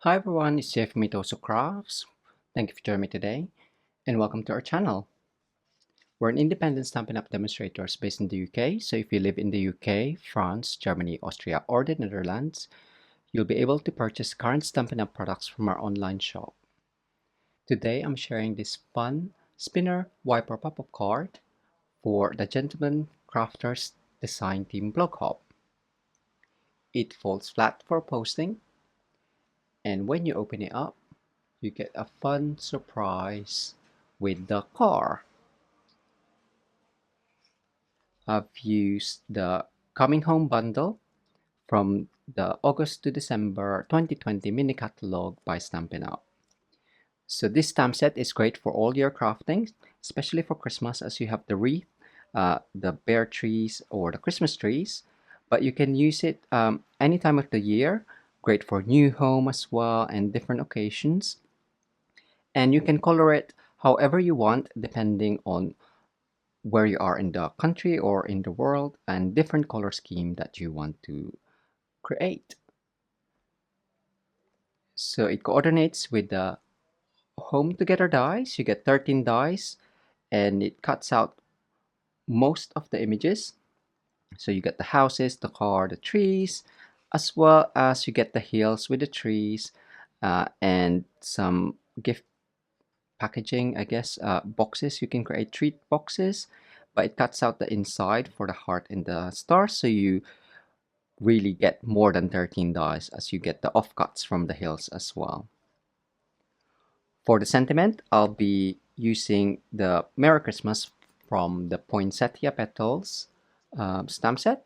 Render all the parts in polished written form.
Hi everyone, it's Jeff from Mitosu Crafts. Thank you for joining me today, and welcome to our channel. We're an independent Stampin' Up! Demonstrators based in the UK, so if you live in the UK, France, Germany, Austria, or the Netherlands, you'll be able to purchase current Stampin' Up! Products from our online shop. Today, I'm sharing this fun spinner wiper pop-up card for the Gentleman Crafters Design Team blog hop. It folds flat for posting, and when you open it up, you get a fun surprise with the car. I've used the Coming Home bundle from the August to December 2020 Mini Catalogue by Stampin' Up! So this stamp set is great for all your crafting, especially for Christmas as you have the wreath, the bear trees or the Christmas trees, but you can use it any time of the year. Great for new home as well and different occasions. And you can color it however you want depending on where you are in the country or in the world and different color scheme that you want to create. So it coordinates with the Home Together dies. You get 13 dies and it cuts out most of the images. So you get the houses, the car, the trees, as well as you get the hills with the trees and some gift packaging, I guess, boxes. You can create treat boxes, but it cuts out the inside for the heart and the stars, so you really get more than 13 dies as you get the offcuts from the hills as well. For the sentiment, I'll be using the Merry Christmas from the Poinsettia Petals stamp set,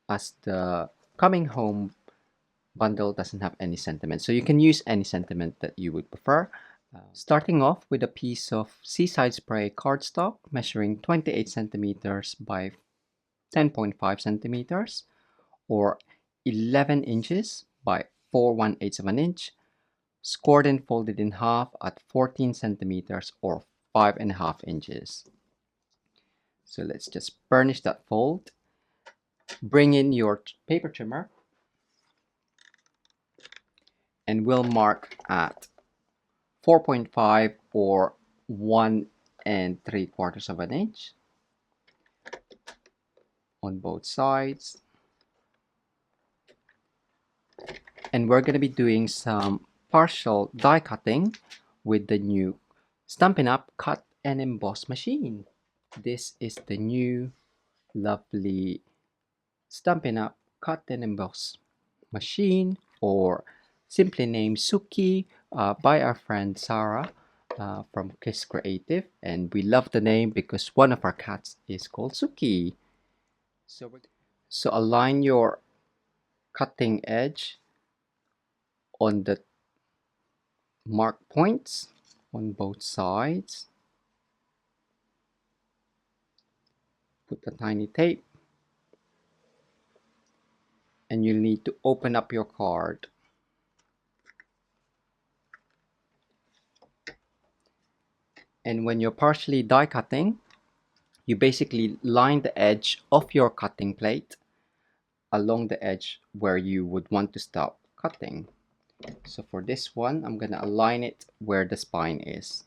as the Coming Home bundle doesn't have any sentiment. So you can use any sentiment that you would prefer. Starting off with a piece of Seaside Spray cardstock measuring 28 centimeters by 10.5 centimeters or 11 inches by 4/1/8 of an inch, scored and folded in half at 14 centimeters or 5.5 inches. So let's just burnish that fold. Bring in your paper trimmer and we'll mark at 4.5 or 1 3/4 of an inch on both sides. And we're going to be doing some partial die cutting with the new Stampin' Up! Cut and Emboss machine. This is the new lovely Stampin' Up! Cut and Emboss machine, or simply named Suki, by our friend Sarah from Kiss Creative, and we love the name because one of our cats is called Suki. So align your cutting edge on the mark points on both sides. Put the tiny tape and you'll need to open up your card. And when you're partially die cutting, you basically line the edge of your cutting plate along the edge where you would want to stop cutting. So for this one, I'm gonna align it where the spine is.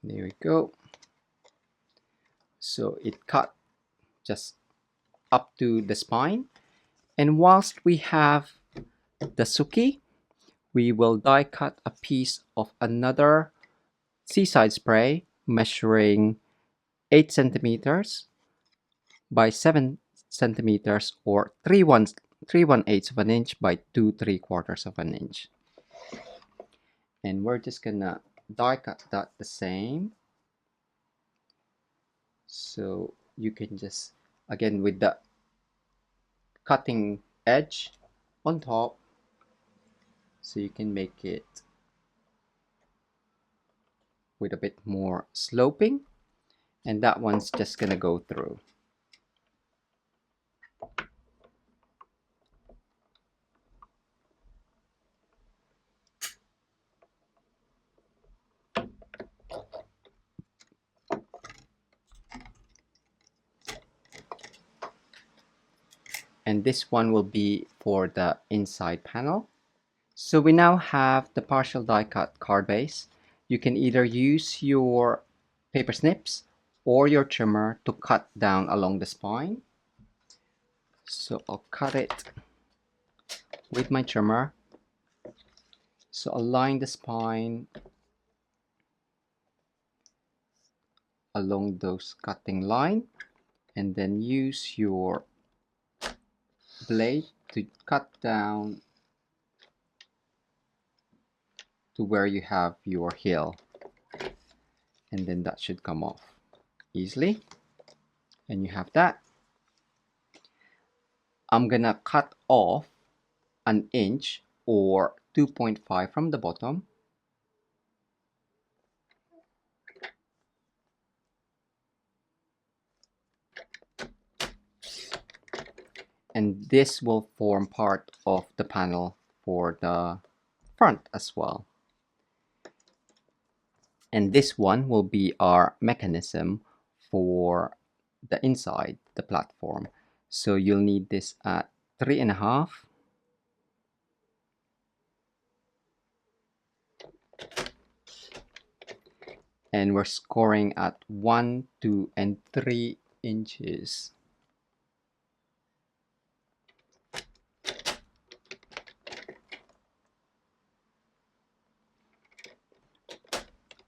There we go. So it cut just up to the spine. And whilst we have the Suki, we will die cut a piece of another Seaside Spray measuring 8 centimeters by 7 centimeters or 3/1/8 of an inch by 2/3 of an inch. And we're just gonna die cut that the same. So you can just, again, with the cutting edge on top, so you can make it with a bit more sloping, and that one's just gonna go through. And this one will be for the inside panel. So we now have the partial die cut card base. You can either use your paper snips or your trimmer to cut down along the spine. So I'll cut it with my trimmer. So align the spine along those cutting line, and then use your blade to cut down to where you have your heel, and then that should come off easily, and you have that. I'm gonna cut off an inch or 2.5 from the bottom, and this will form part of the panel for the front as well. And this one will be our mechanism for the inside, the platform. So you'll need this at 3.5, and we're scoring at 1, 2, and 3 inches.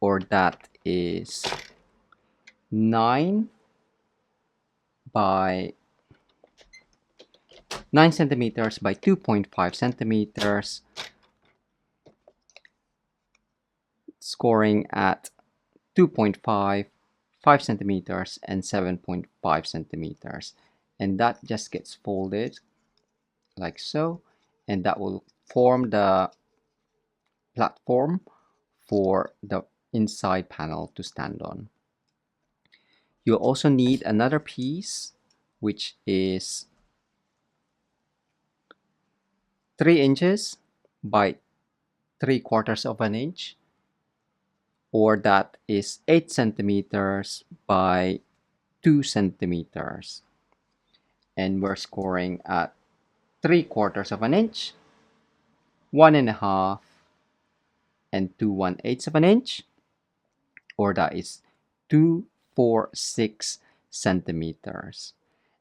Or that is 9 centimeters by 2.5 centimeters, scoring at 2.5, 5 centimeters, and 7.5 centimeters. And that just gets folded like so, and that will form the platform for the inside panel to stand on. You'll also need another piece, which is 3 inches by 3/4 of an inch, or that is 8 centimeters by 2 centimeters. And we're scoring at 3/4 of an inch, 1.5, and 2/1/8 of an inch, or that is 2, 4, 6 centimeters.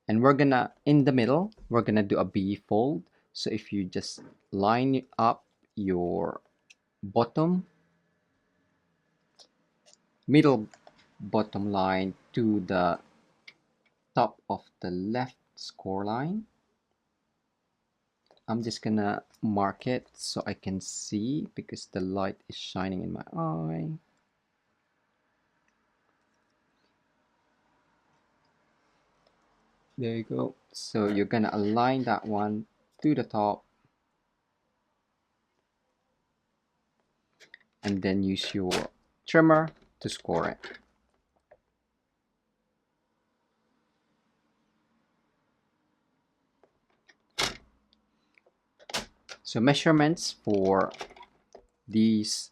And we're gonna, in the middle, we're gonna do a B fold. So if you just line up your middle bottom line to the top of the left score line, I'm just gonna mark it so I can see because the light is shining in my eye. There you go. So you're gonna align that one to the top, and then use your trimmer to score it. So measurements for these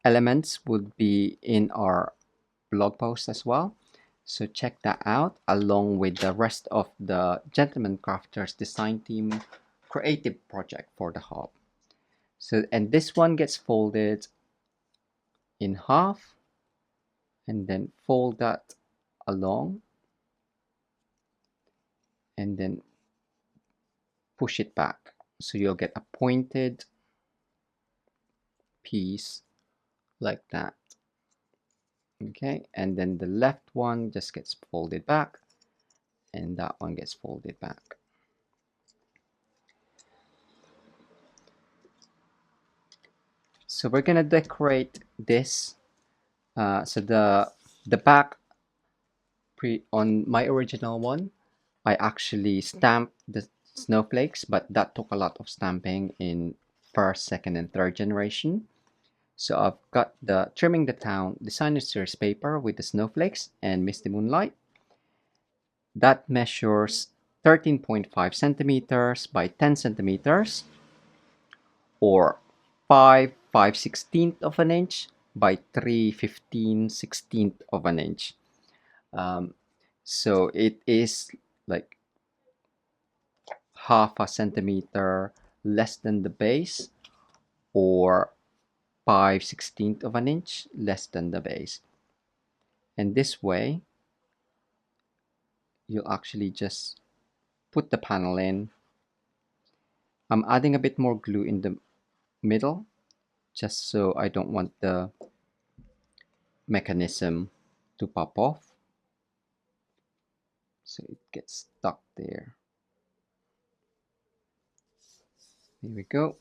elements would be in our blog post as well. So check that out along with the rest of the Gentleman Crafters design team creative project for the hub. So, and this one gets folded in half, and then fold that along, and then push it back. So you'll get a pointed piece like that. Okay, and then the left one just gets folded back, and that one gets folded back. So we're gonna decorate this. So the back on my original one, I actually stamped the snowflakes, but that took a lot of stamping in first, second, and third generation. So I've got the Trimming the Town Designer Series paper with the snowflakes and Misty Moonlight. That measures 13.5 centimeters by 10 centimeters, or 5/16 of an inch by 3/15/16 of an inch. So it is like half a centimeter less than the base, or 5/16 of an inch less than the base. And this way, you'll actually just put the panel in. I'm adding a bit more glue in the middle, just so I don't want the mechanism to pop off. So it gets stuck there. Here we go.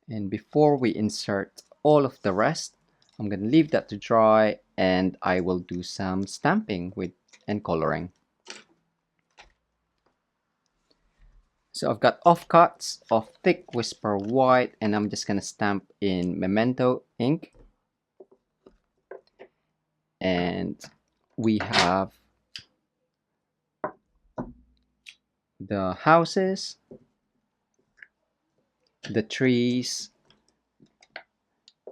And before we insert all of the rest, I'm going to leave that to dry, and I will do some stamping with and coloring. So I've got offcuts of thick Whisper White, and I'm just going to stamp in Memento ink. And we have the houses, the trees,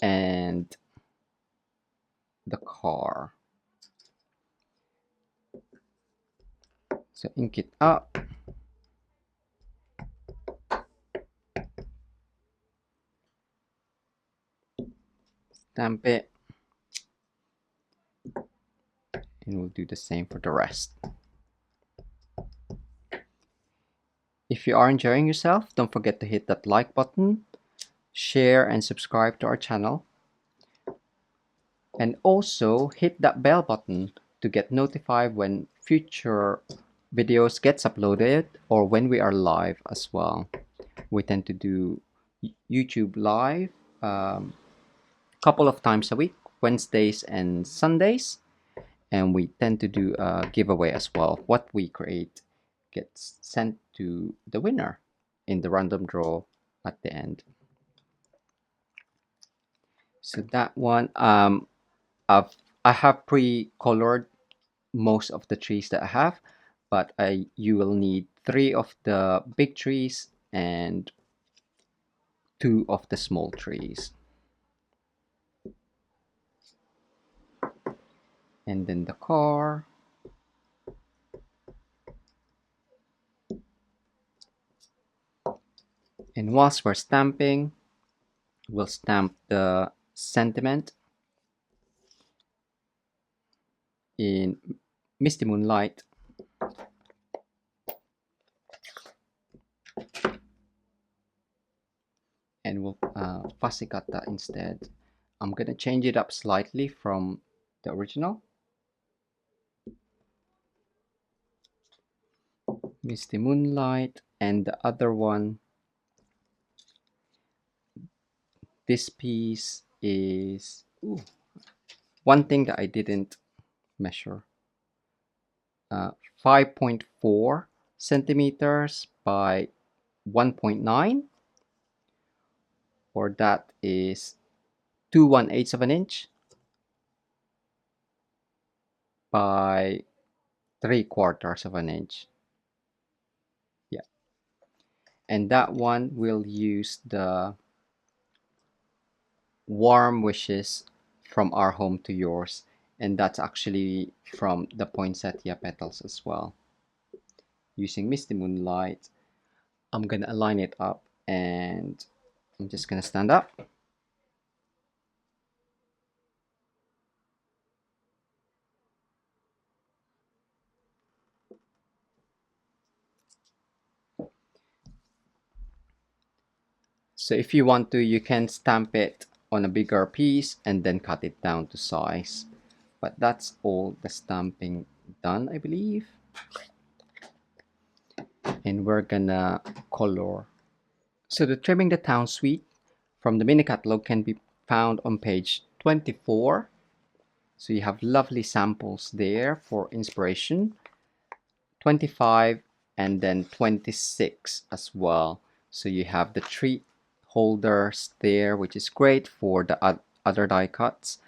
and the car. So ink it up. Stamp it. And we'll do the same for the rest. If you are enjoying yourself, don't forget to hit that like button, share and subscribe to our channel. And also hit that bell button to get notified when future videos gets uploaded or when we are live as well. We tend to do YouTube live a couple of times a week, Wednesdays and Sundays. And we tend to do a giveaway as well. What we create gets sent to the winner in the random draw at the end. So that one, I have pre-colored most of the trees that I have, but you will need 3 of the big trees and 2 of the small trees. And then the car. And whilst we're stamping, we'll stamp the sentiment in Misty Moonlight. And we'll fussy cut that instead. I'm gonna change it up slightly from the original. Misty Moonlight, and the other one, this piece is one thing that I didn't measure, 5.4 centimeters by 1.9, or that is 2/1/8 of an inch by 3/4 of an inch. Yeah, and that one will use the Warm Wishes from Our Home to Yours, and that's actually from the poinsettia petals as well. Using Misty Moonlight, I'm gonna align it up, and I'm just gonna stand up. So if you want to, you can stamp it on a bigger piece and then cut it down to size. But that's all the stamping done, I believe. And we're gonna color. So the Trimming the Town suite from the Mini Catalogue can be found on page 24. So you have lovely samples there for inspiration. 25 and then 26 as well. So you have the tree holders there, which is great for the other die cuts.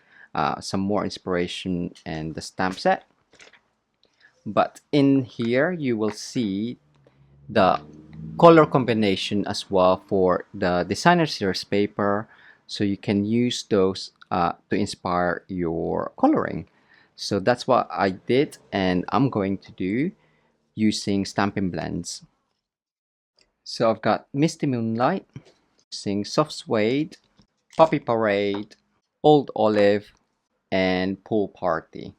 Some more inspiration and the stamp set. But in here you will see the color combination as well for the designer series paper, so you can use those to inspire your coloring. So that's what I did, and I'm going to do using Stampin' Blends. So I've got Misty Moonlight, using Soft Suede, Poppy Parade, Old Olive, and Pool Party.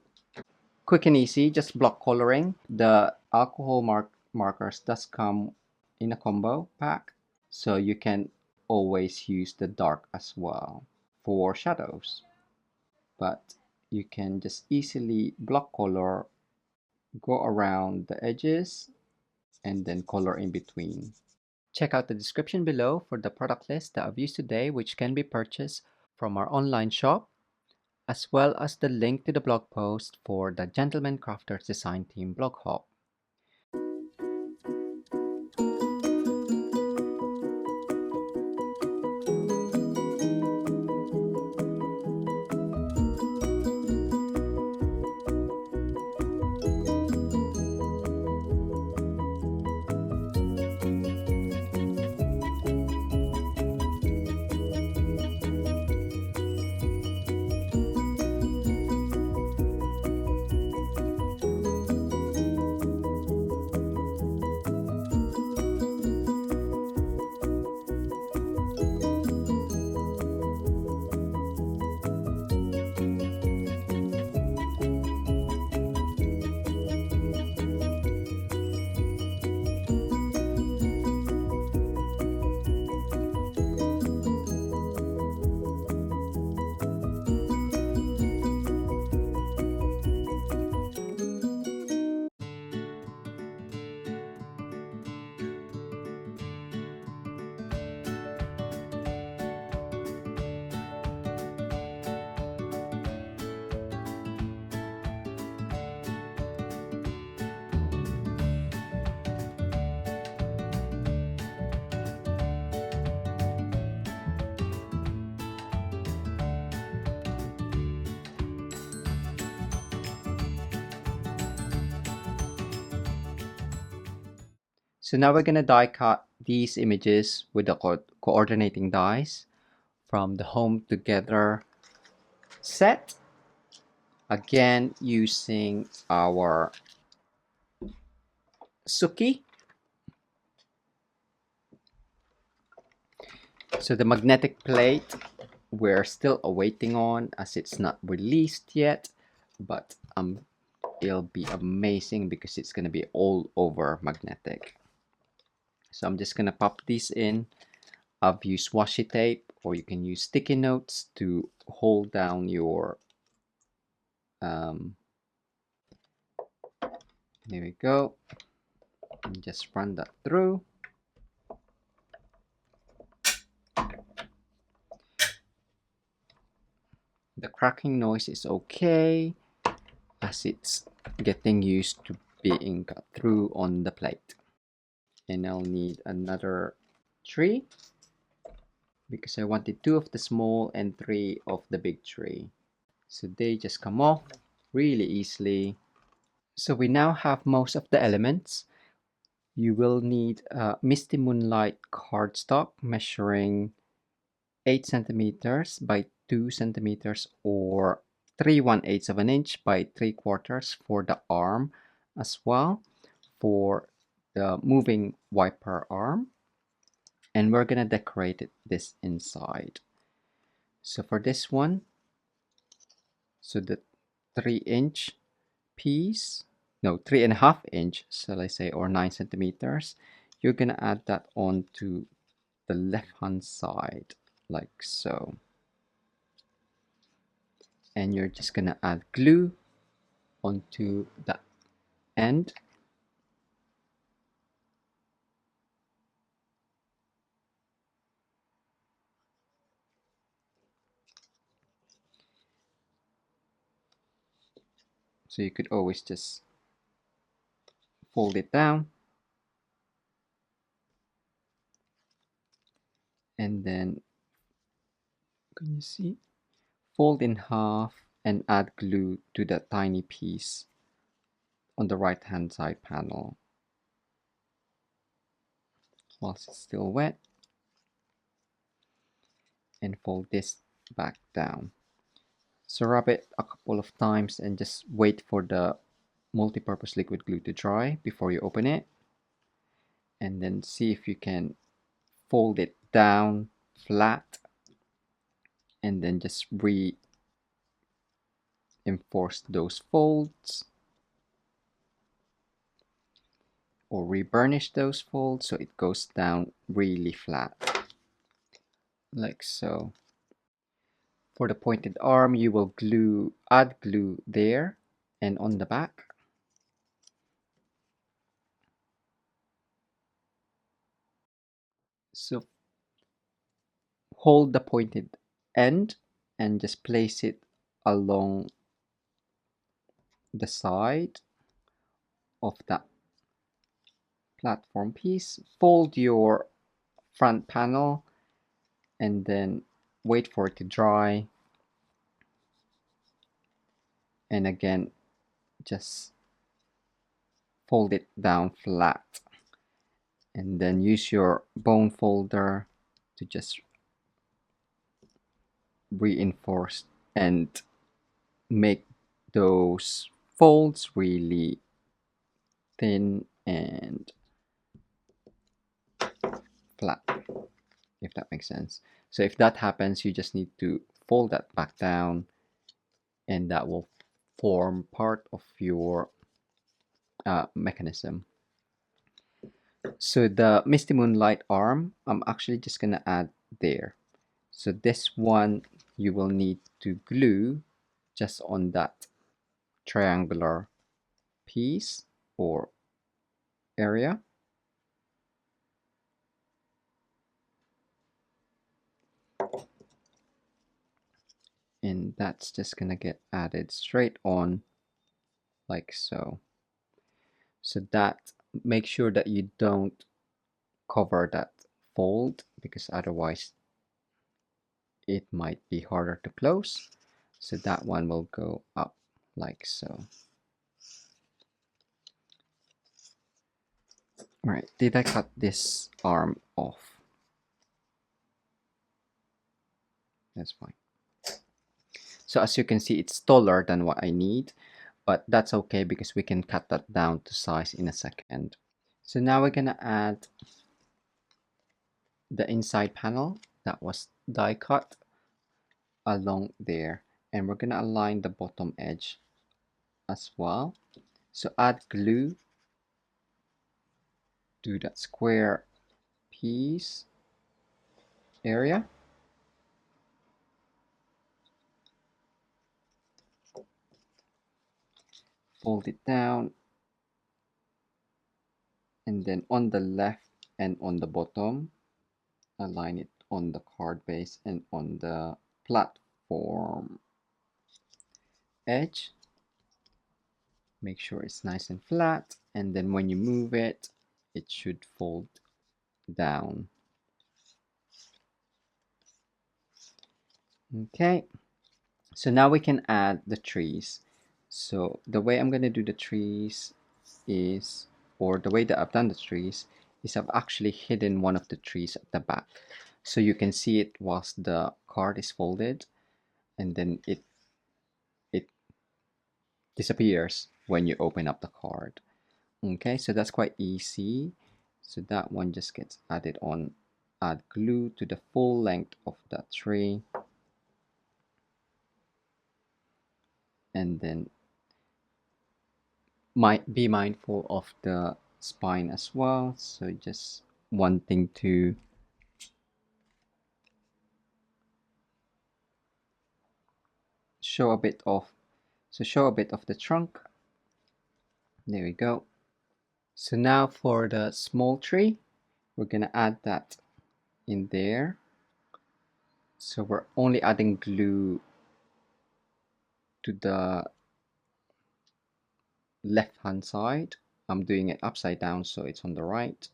Quick and easy, just block coloring. The alcohol markers does come in a combo pack, so you can always use the dark as well for shadows. But you can just easily block color, go around the edges, and then color in between. Check out the description below for the product list that I've used today, which can be purchased from our online shop, as well as the link to the blog post for the Gentleman Crafters Design Team blog hop. So now we're going to die cut these images with the coordinating dies from the Home Together set. Again, using our Suki. So the magnetic plate we're still awaiting on, as it's not released yet, but it'll be amazing because it's going to be all over magnetic. So I'm just going to pop these in. I've used washi tape, or you can use sticky notes to hold down your there we go, and just run that through. The cracking noise is okay, as it's getting used to being cut through on the plate. And I'll need another 3 because I wanted 2 of the small and 3 of the big tree. So they just come off really easily. So we now have most of the elements. You will need Misty Moonlight cardstock measuring 8 centimeters by 2 centimeters, or 3/1/8 of an inch by 3/4 for the arm, as well for the moving wiper arm. And we're gonna decorate this inside. So for this one, so the 3-inch piece, no, 3.5 inch, shall I say, or 9 centimeters, you're gonna add that onto the left hand side like so, and you're just gonna add glue onto the end. So you could always just fold it down and then can you see? Fold in half and add glue to that tiny piece on the right hand side panel whilst it's still wet, and fold this back down. So rub it a couple of times and just wait for the multi-purpose liquid glue to dry before you open it, and then see if you can fold it down flat and then just reinforce those folds or re-burnish those folds so it goes down really flat like so. For the pointed arm, you will add glue there and on the back. So hold the pointed end and just place it along the side of that platform piece. Fold your front panel and then wait for it to dry. And again, just fold it down flat. And then use your bone folder to just reinforce and make those folds really thin and flat, if that makes sense. So if that happens, you just need to fold that back down and that will form part of your mechanism. So the Misty Moonlight arm, I'm actually just gonna add there. So this one you will need to glue just on that triangular piece or area. And that's just gonna get added straight on like so. So that, make sure that you don't cover that fold because otherwise it might be harder to close. So that one will go up like so. All right, did I cut this arm off? That's fine. So as you can see, it's taller than what I need, but that's okay because we can cut that down to size in a second. So now we're gonna add the inside panel that was die cut along there, and we're gonna align the bottom edge as well. So add glue to that square piece area. Fold it down, and then on the left and on the bottom, align it on the card base and on the platform edge. Make sure it's nice and flat, and then when you move it, it should fold down. Okay, so now we can add the trees. So the way I'm gonna do the trees is, or the way that I've done the trees is I've actually hidden one of the trees at the back. So you can see it whilst the card is folded, and then it disappears when you open up the card. Okay, so that's quite easy. So that one just gets added on. Add glue to the full length of that tree. And then be mindful of the spine as well. So just wanting to show a bit of the trunk. There we go. So now for the small tree, we're gonna add that in there. So we're only adding glue to the left hand side. I'm doing it upside down so it's on the right,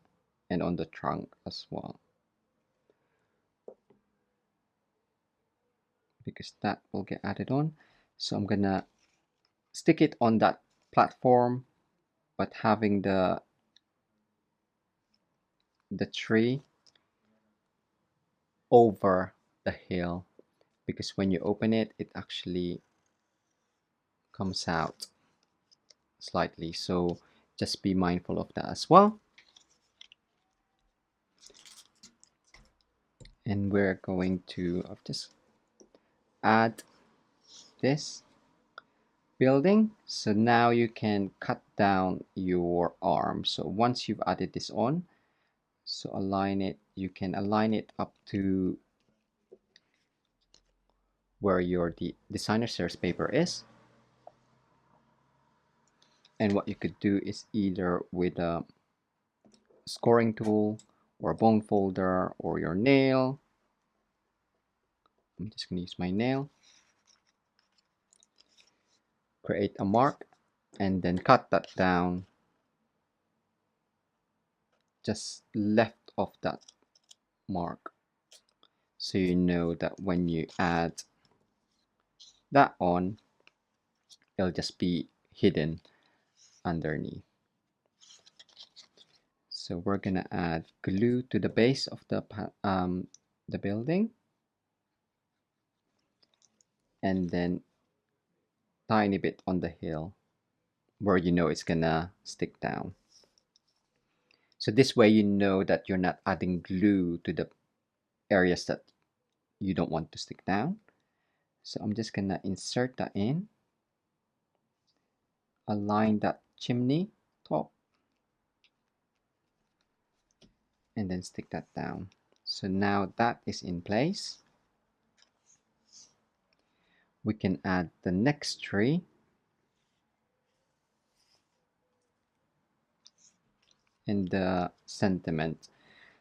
and on the trunk as well. because that will get added on. So I'm gonna stick it on that platform, but having the tree over the hill, because when you open it, it actually comes out slightly. So just be mindful of that as well. And we're going to just add this building. So now you can cut down your arm. So once you've added this on, so align it, you can align it up to where your designer series paper is. And what you could do is either with a scoring tool or a bone folder or your nail. I'm just going to use my nail. Create a mark and then cut that down just left of that mark, so you know that when you add that on, it'll just be hidden underneath. So we're gonna add glue to the base of the building, and then tiny bit on the hill where you know it's gonna stick down. So this way you know that you're not adding glue to the areas that you don't want to stick down. So I'm just gonna insert that in, align that chimney top, and then stick that down. So now that is in place. We can add the next tree. And the sentiment.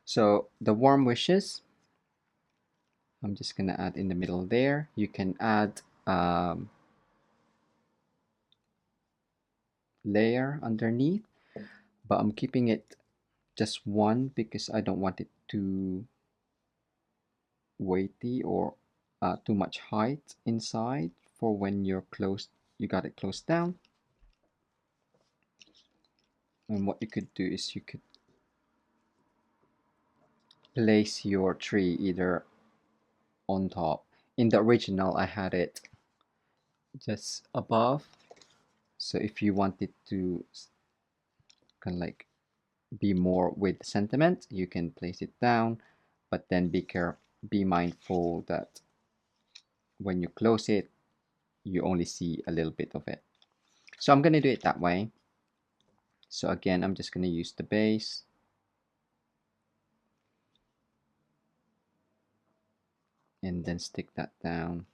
So the warm wishes, I'm just gonna add in the middle there. You can add layer underneath, but I'm keeping it just one because I don't want it too weighty or too much height inside for when you're closed, you got it closed down. And what you could do is you could place your tree either on top. In the original, I had it just above. So if you wanted to kind of like be more with sentiment, you can place it down, but then be mindful that when you close it, you only see a little bit of it. So I'm going to do it that way. So again, I'm just going to use the base. And then stick that down.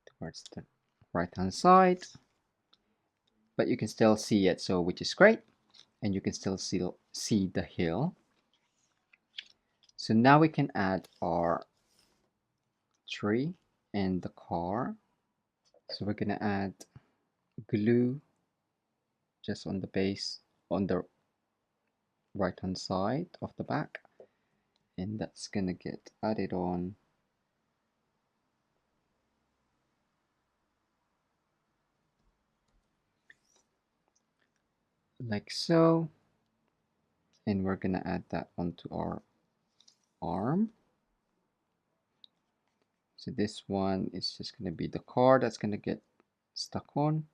Towards the right hand side. But you can still see it, so which is great. And you can still see the hill. So now we can add our tree and the car. So we're gonna add glue just on the base on the right hand side of the back, and that's gonna get added on like so, and we're gonna add that onto our arm. So this one is just gonna be the car that's gonna get stuck on.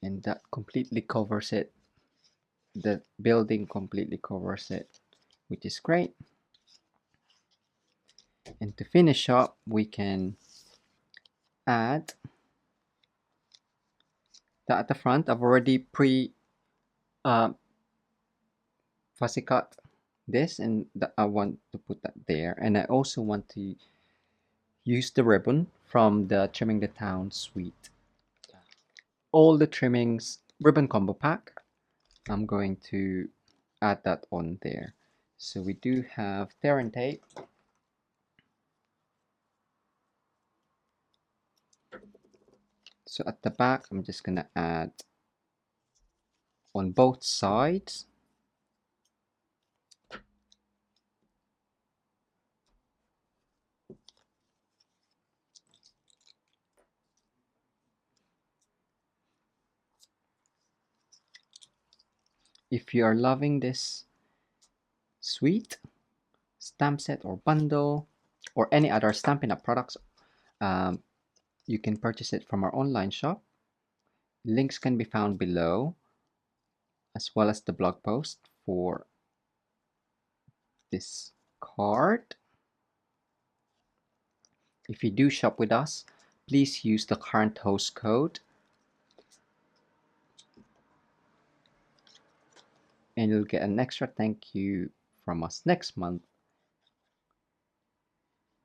And that completely covers it. The building completely covers it, which is great. And to finish up, we can add that at the front. I've already fussy cut this, and I want to put that there. And I also want to use the ribbon from the Trimming the Town suite. All the trimmings ribbon combo pack, I'm going to add that on there. So we do have Terran tape. So at the back, I'm just gonna add on both sides. If you are loving this suite, stamp set or bundle, or any other Stampin' Up products, you can purchase it from our online shop. Links can be found below, as well as the blog post for this card. If you do shop with us, please use the current host code and you'll get an extra thank you from us next month.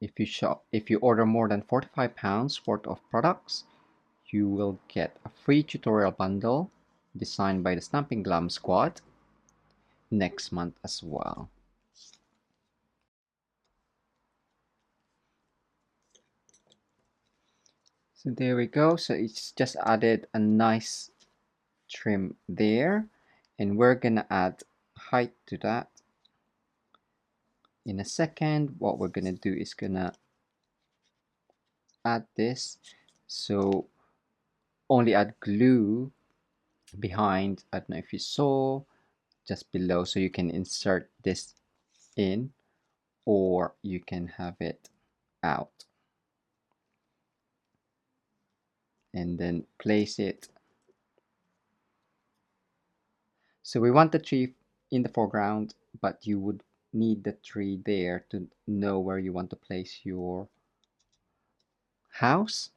If you order more than £45 worth of products, you will get a free tutorial bundle designed by the Stamping Glam Squad next month as well. So there we go. So it's just added a nice trim there, and we're gonna add height to that in a second. What we're gonna do is gonna add this, so only add glue behind. I don't know if you saw just below, so you can insert this in or you can have it out and then place it. So we want the tree in the foreground, but you would need the tree there to know where you want to place your house.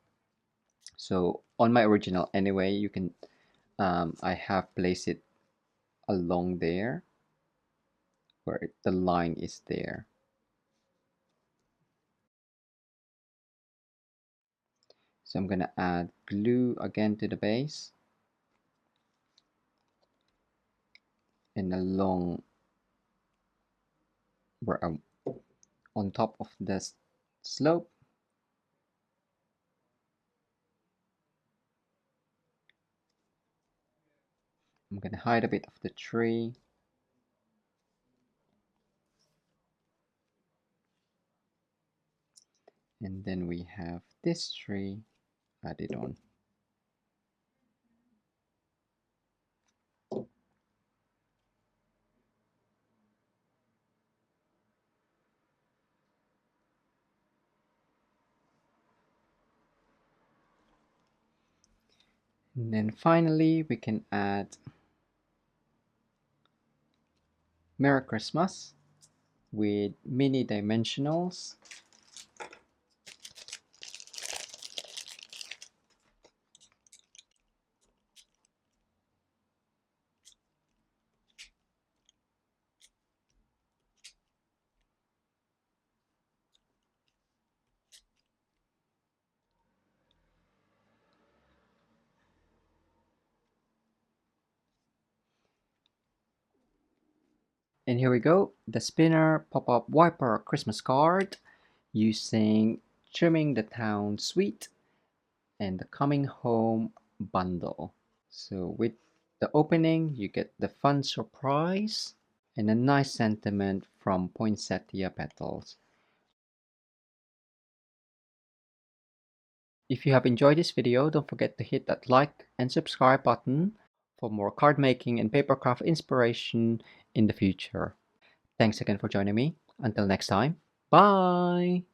So on my original anyway, you can I have placed it along there where the line is there. So I'm gonna add glue again to the base and along where I'm on top of the slope. I'm gonna hide a bit of the tree. And then we have this tree added on. And then finally we can add Merry Christmas with mini dimensionals. And here we go, the spinner pop-up wiper Christmas card using Trimming the Town Suite and the Coming Home bundle. So with the opening, you get the fun surprise and a nice sentiment from poinsettia petals. If you have enjoyed this video, don't forget to hit that like and subscribe button for more card making and papercraft inspiration in the future. Thanks again for joining me. Until next time, bye!